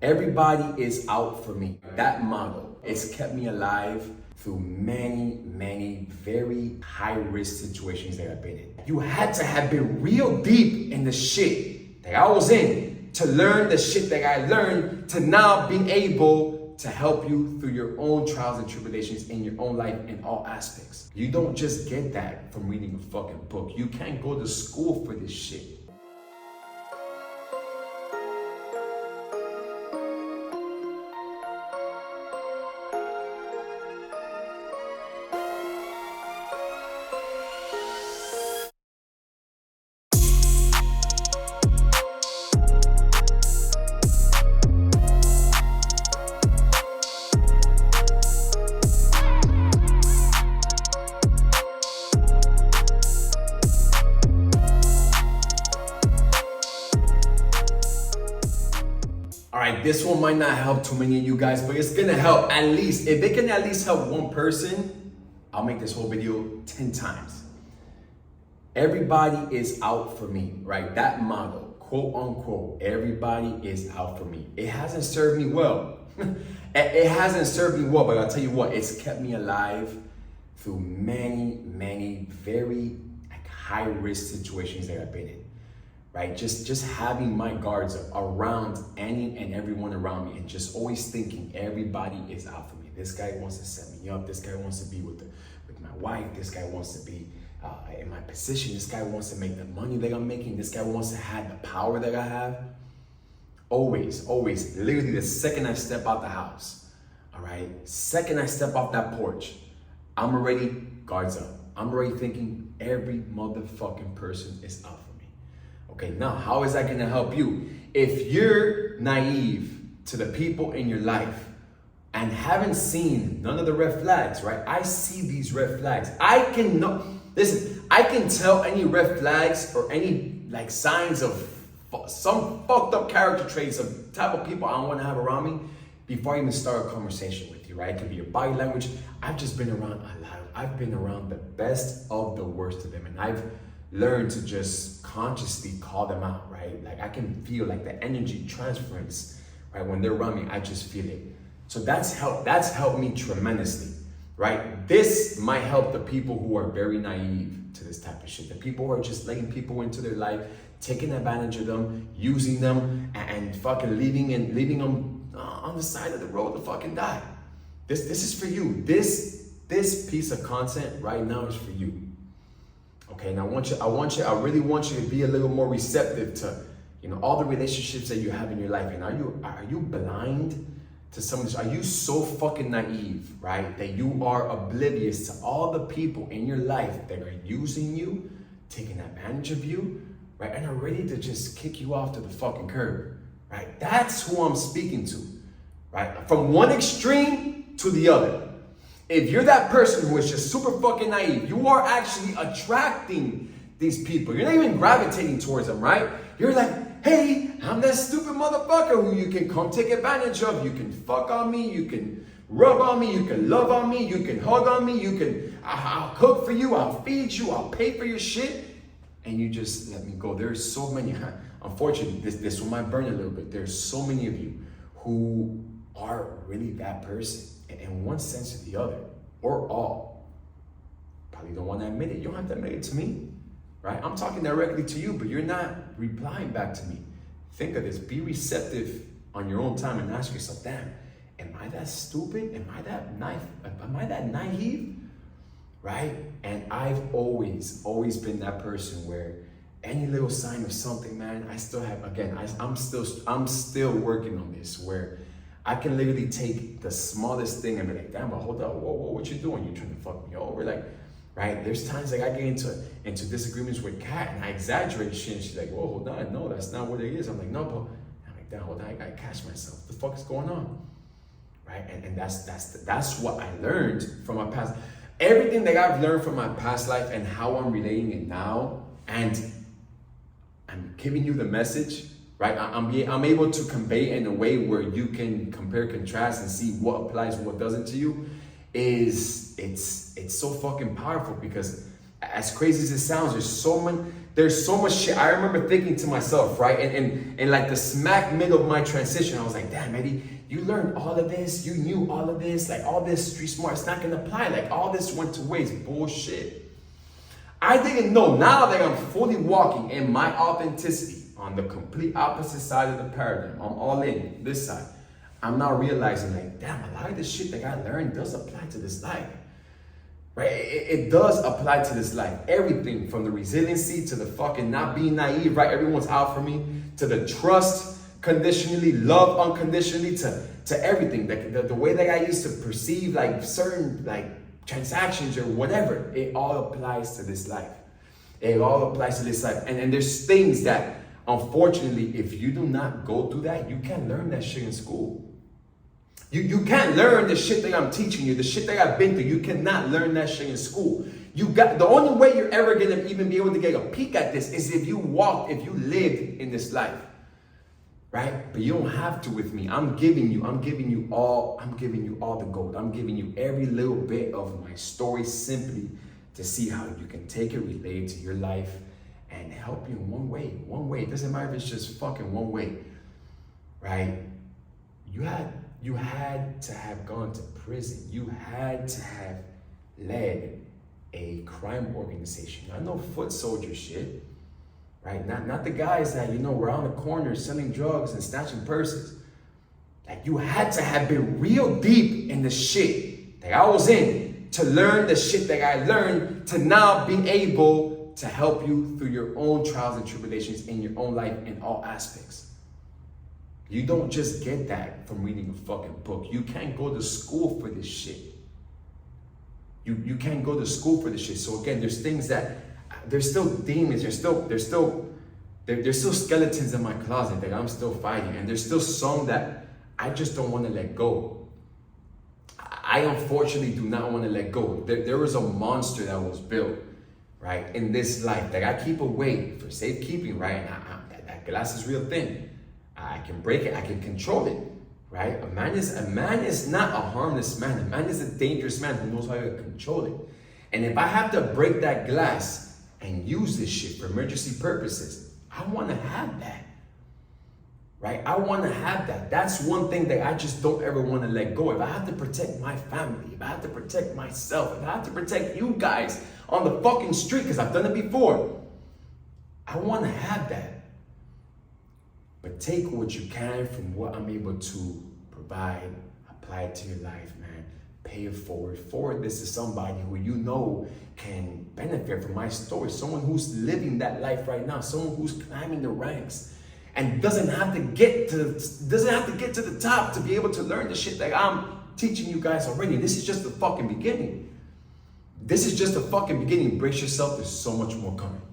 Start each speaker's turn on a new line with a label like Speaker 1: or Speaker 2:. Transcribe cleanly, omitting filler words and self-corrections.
Speaker 1: Everybody is out for me. That motto, it's kept me alive through many very high-risk situations that I've been in. You had to have been real deep in the shit that I was in to learn the shit that I learned to now be able to help you through your own trials and tribulations in your own life in all aspects. You don't just get that from reading a fucking book. You can't go to school for this shit. All right, this one might not help too many of you guys, but it's gonna help at least. If it can at least help one person, I'll make this whole video 10 times. Everybody is out for me, right? That motto, quote unquote, everybody is out for me. It hasn't served me well. It hasn't served me well, but I'll tell you what, it's kept me alive through many very high-risk situations that I've been in. Right? Just having my guards up around any and everyone around me and just always thinking everybody is out for me. This guy wants to set me up. This guy wants to be with my wife. This guy wants to be in my position. This guy wants to make the money that I'm making. This guy wants to have the power that I have. Always, literally the second I step out the house, all right? Second I step off that porch, I'm already guards up. I'm already thinking every motherfucking person is out for me. Okay, now how is that gonna help you? If you're naive to the people in your life and haven't seen none of the red flags, right? I see these red flags. I can tell any red flags or any like signs of some fucked up character traits of type of people I don't wanna have around me before I even start a conversation with you, right? It could be your body language. I've just been around I've been around the best of the worst of them, and I've learn to just consciously call them out, right? Like I can feel like the energy transference, right? When they're around me, I just feel it. So that's helped me tremendously, right? This might help the people who are very naive to this type of shit. The people who are just letting people into their life, taking advantage of them, using them, and fucking leaving them on the side of the road to fucking die. This is for you. This piece of content right now is for you. Okay, and I really want you to be a little more receptive to, all the relationships that you have in your life. And are you blind to some of this? Are you so fucking naive, right? That you are oblivious to all the people in your life that are using you, taking advantage of you, right? And are ready to just kick you off to the fucking curb, right? That's who I'm speaking to, right? From one extreme to the other. If you're that person who is just super fucking naive, you are actually attracting these people. You're not even gravitating towards them, right? You're like, hey, I'm that stupid motherfucker who you can come take advantage of. You can fuck on me. You can rub on me. You can love on me. You can hug on me. I'll cook for you. I'll feed you. I'll pay for your shit. And you just let me go. There's so many, unfortunately, this one might burn a little bit. There's so many of you who are really that person. In one sense or the other, or all. Probably don't want to admit it. You don't have to admit it to me, right? I'm talking directly to you, but you're not replying back to me. Think of this. Be receptive on your own time and ask yourself, damn, am I that stupid? Am I that naive? Right? And I've always been that person where any little sign of something, man, I still have, again, I'm still working on this, where I can literally take the smallest thing and be like, damn, but hold up, whoa, what you doing? You trying to fuck me over? Like, right? There's times like I get into disagreements with Kat and I exaggerate shit and she's like, whoa, hold on, no, that's not what it is. I'm like, no, but I'm like, damn, hold on, I gotta catch myself. What the fuck is going on? Right? And that's what I learned from my past. Everything that I've learned from my past life and how I'm relating it now, and I'm giving you the message, right? I'm able to convey in a way where you can compare, contrast, and see what applies, what doesn't to you. It's so fucking powerful, because as crazy as it sounds, There's so much shit. I remember thinking to myself, right? And like the smack middle of my transition, I was like, damn, Eddie, you learned all of this. You knew all of this. Like all this street smart, it's not gonna apply. Like all this went to waste. Bullshit. I didn't know. Now that I'm fully walking in my authenticity on the complete opposite side of the paradigm, I'm all in this side. I'm now realizing like, damn, a lot of the shit that I learned does apply to this life. Right? It does apply to this life. Everything from the resiliency to the fucking not being naive, right? Everyone's out for me, to the trust conditionally, love unconditionally, to everything. The way that I used to perceive like certain like transactions or whatever, it all applies to this life. It all applies to this life. And there's things that, unfortunately, if you do not go through that, you can't learn that shit in school. You can't learn the shit that I'm teaching you, the shit that I've been through. You cannot learn that shit in school. The only way you're ever gonna even be able to get a peek at this is if you lived in this life. Right? But you don't have to with me. I'm giving you all the gold. I'm giving you every little bit of my story simply to see how you can take it, relate it to your life, and help you in one way. It doesn't matter if it's just fucking one way. Right? You had to have gone to prison. You had to have led a crime organization. I know foot soldier shit, right? Not the guys that, were on the corner selling drugs and snatching purses. Like, you had to have been real deep in the shit that I was in to learn the shit that I learned, to now be able to help you through your own trials and tribulations in your own life in all aspects. You don't just get that from reading a fucking book. You can't go to school for this shit. You can't go to school for this shit. So again, there's things that, there's still demons, there's still skeletons in my closet that I'm still fighting. And there's still some that I just don't want to let go. I unfortunately do not want to let go. There was a monster that was built, right, in this life that I keep away for safekeeping, right? And that glass is real thin. I can break it, I can control it, right? A man is not a harmless man. A man is a dangerous man who knows how to control it. And if I have to break that glass and use this shit for emergency purposes, I want to have that, right? I want to have that. That's one thing that I just don't ever want to let go. If I have to protect my family, if I have to protect myself, if I have to protect you guys on the fucking street, because I've done it before, I want to have that. But take what you can from what I'm able to provide, apply it to your life, man. Pay it forward. Forward this to somebody who can benefit from my story. Someone who's living that life right now. Someone who's climbing the ranks and doesn't have to get to the top to be able to learn the shit that I'm teaching you guys already. This is just the fucking beginning. This is just the fucking beginning. Brace yourself. There's so much more coming.